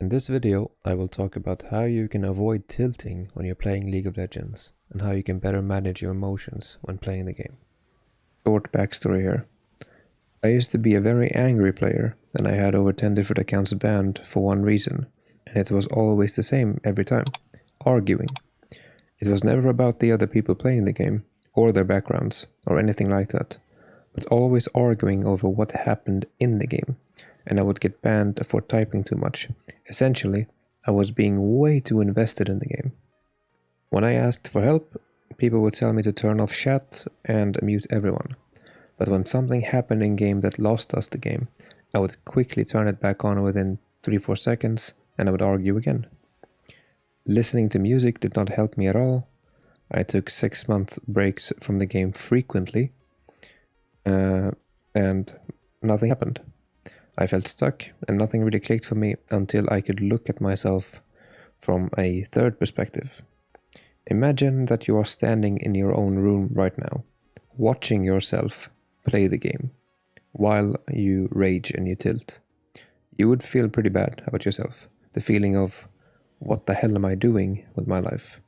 In this video, I will talk about how you can avoid tilting when you're playing League of Legends, and how you can better manage your emotions when playing the game. Short backstory here. I used to be a very angry player, and I had over 10 different accounts banned for one reason, and it was always the same every time: arguing. It was never about the other people playing the game, or their backgrounds, or anything like that, but always arguing over what happened in the game, and I would get banned for typing too much. Essentially, I was being way too invested in the game. When I asked for help, people would tell me to turn off chat and mute everyone. But when something happened in game that lost us the game, I would quickly turn it back on within 3-4 seconds, and I would argue again. Listening to music did not help me at all. I took 6-month breaks from the game frequently, and nothing happened. I felt stuck, and nothing really clicked for me until I could look at myself from a third perspective. Imagine that you are standing in your own room right now, watching yourself play the game, while you rage and you tilt. You would feel pretty bad about yourself, the feeling of, what the hell am I doing with my life?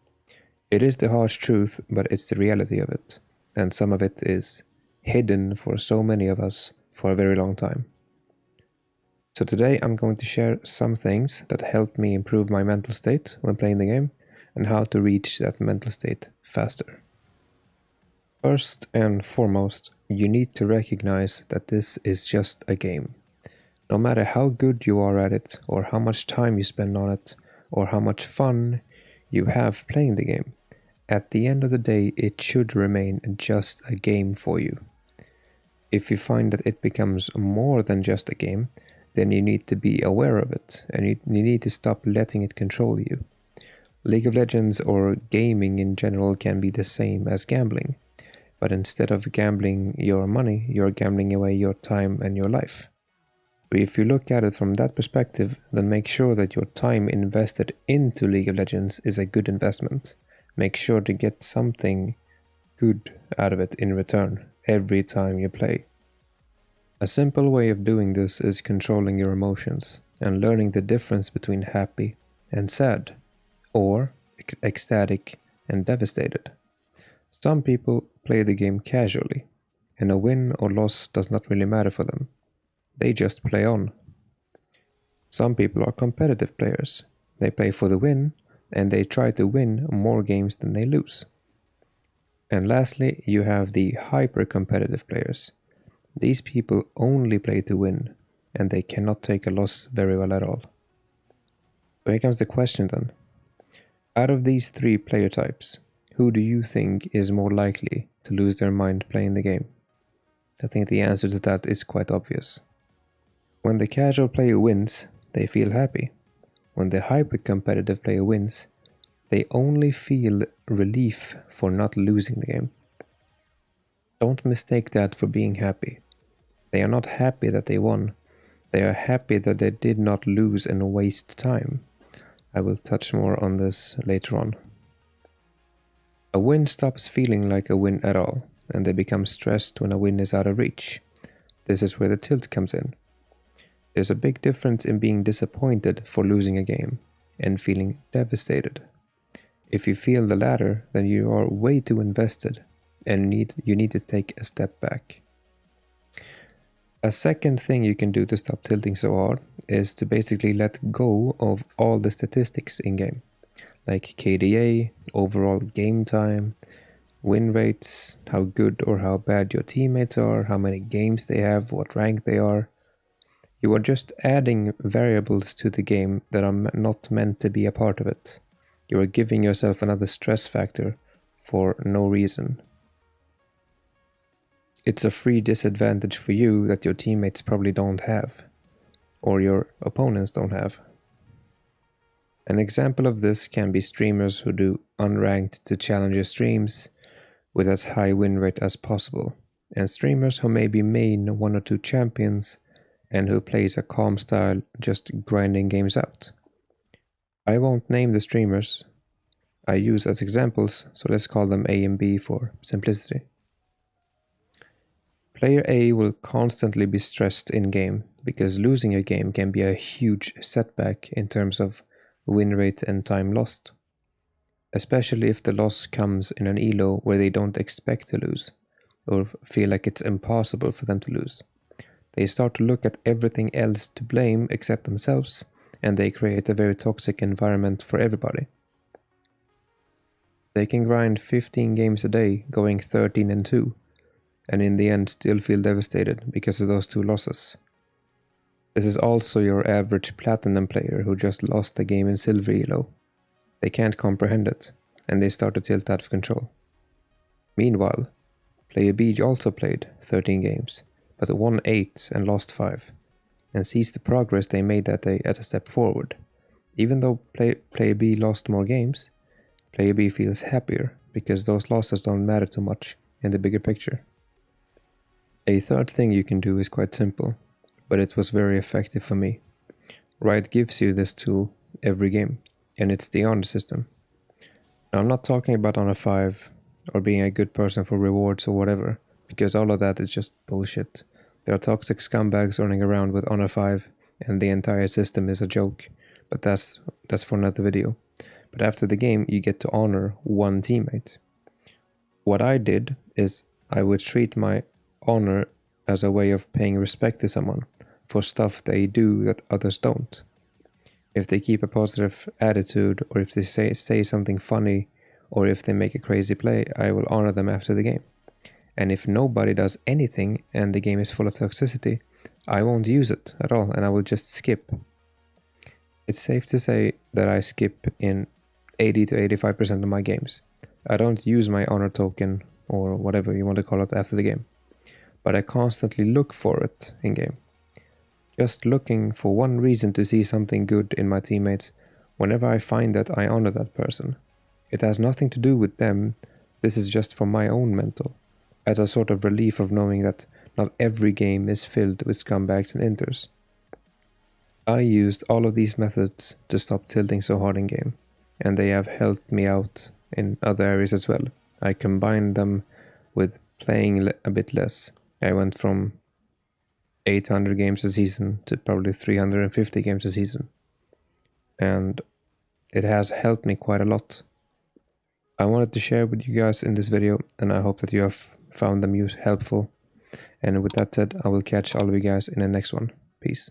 It is the harsh truth, but it's the reality of it, and some of it is hidden for so many of us for a very long time. So today I'm going to share some things that helped me improve my mental state when playing the game, and how to reach that mental state faster. First and foremost, you need to recognize that this is just a game. No matter how good you are at it, or how much time you spend on it, or how much fun you have playing the game, at the end of the day it should remain just a game for you. If you find that it becomes more than just a game, then you need to be aware of it, and you need to stop letting it control you. League of Legends or gaming in general can be the same as gambling, but instead of gambling your money, you're gambling away your time and your life. So if you look at it from that perspective, then make sure that your time invested into League of Legends is a good investment. Make sure to get something good out of it in return every time you play. A simple way of doing this is controlling your emotions and learning the difference between happy and sad, or ecstatic and devastated. Some people play the game casually, and a win or loss does not really matter for them. They just play on. Some people are competitive players. They play for the win, and they try to win more games than they lose. And lastly, you have the hyper-competitive players. These people only play to win, and they cannot take a loss very well at all. So here comes the question then. Out of these three player types, who do you think is more likely to lose their mind playing the game? I think the answer to that is quite obvious. When the casual player wins, they feel happy. When the hyper-competitive player wins, they only feel relief for not losing the game. Don't mistake that for being happy. They are not happy that they won. They are happy that they did not lose and waste time. I will touch more on this later on. A win stops feeling like a win at all, and they become stressed when a win is out of reach. This is where the tilt comes in. There's a big difference in being disappointed for losing a game and feeling devastated. If you feel the latter, then you are way too invested, and you need to take a step back. A second thing you can do to stop tilting so hard is to basically let go of all the statistics in game, like KDA, overall game time, win rates, how good or how bad your teammates are, how many games they have, what rank they are. You are just adding variables to the game that are not meant to be a part of it. You are giving yourself another stress factor for no reason. It's a free disadvantage for you that your teammates probably don't have, or your opponents don't have. An example of this can be streamers who do unranked to challenger streams with as high win rate as possible, and streamers who maybe main 1 or 2 champions and who plays a calm style, just grinding games out. I won't name the streamers I use as examples, so let's call them A and B for simplicity. Player A will constantly be stressed in game because losing a game can be a huge setback in terms of win rate and time lost, especially if the loss comes in an elo where they don't expect to lose or feel like it's impossible for them to lose. They start to look at everything else to blame except themselves, and they create a very toxic environment for everybody. They can grind 15 games a day, going 13-2, and in the end still feel devastated because of those 2 losses. This is also your average platinum player who just lost a game in silver elo. They can't comprehend it, and they start to tilt out of control. Meanwhile, player B also played 13 games, but won 8 and lost 5, and sees the progress they made that day as a step forward. Even though player B lost more games, player B feels happier because those losses don't matter too much in the bigger picture. A third thing you can do is quite simple, but it was very effective for me. Riot gives you this tool every game, and it's the honor system. Now, I'm not talking about honor 5 or being a good person for rewards or whatever, because all of that is just bullshit. There are toxic scumbags running around with honor 5, and the entire system is a joke, but that's for another video. But after the game, you get to honor one teammate. What I did is I would treat my honor as a way of paying respect to someone for stuff they do that others don't. If they keep a positive attitude, or if they say something funny, or if they make a crazy play, I will honor them after the game. And if nobody does anything and the game is full of toxicity, I won't use it at all and I will just skip. It's safe to say that I skip in 80 to 85% of my games. I don't use my honor token or whatever you want to call it after the game, but I constantly look for it in game. Just looking for one reason to see something good in my teammates whenever I find that I honor that person. It has nothing to do with them, this is just for my own mental, as a sort of relief of knowing that not every game is filled with scumbags and inters. I used all of these methods to stop tilting so hard in game, and they have helped me out in other areas as well. I combined them with playing a bit less. I went from 800 games a season to probably 350 games a season, and it has helped me quite a lot. I wanted to share with you guys in this video, and I hope that you have found them helpful. And with that said, I will catch all of you guys in the next one. Peace.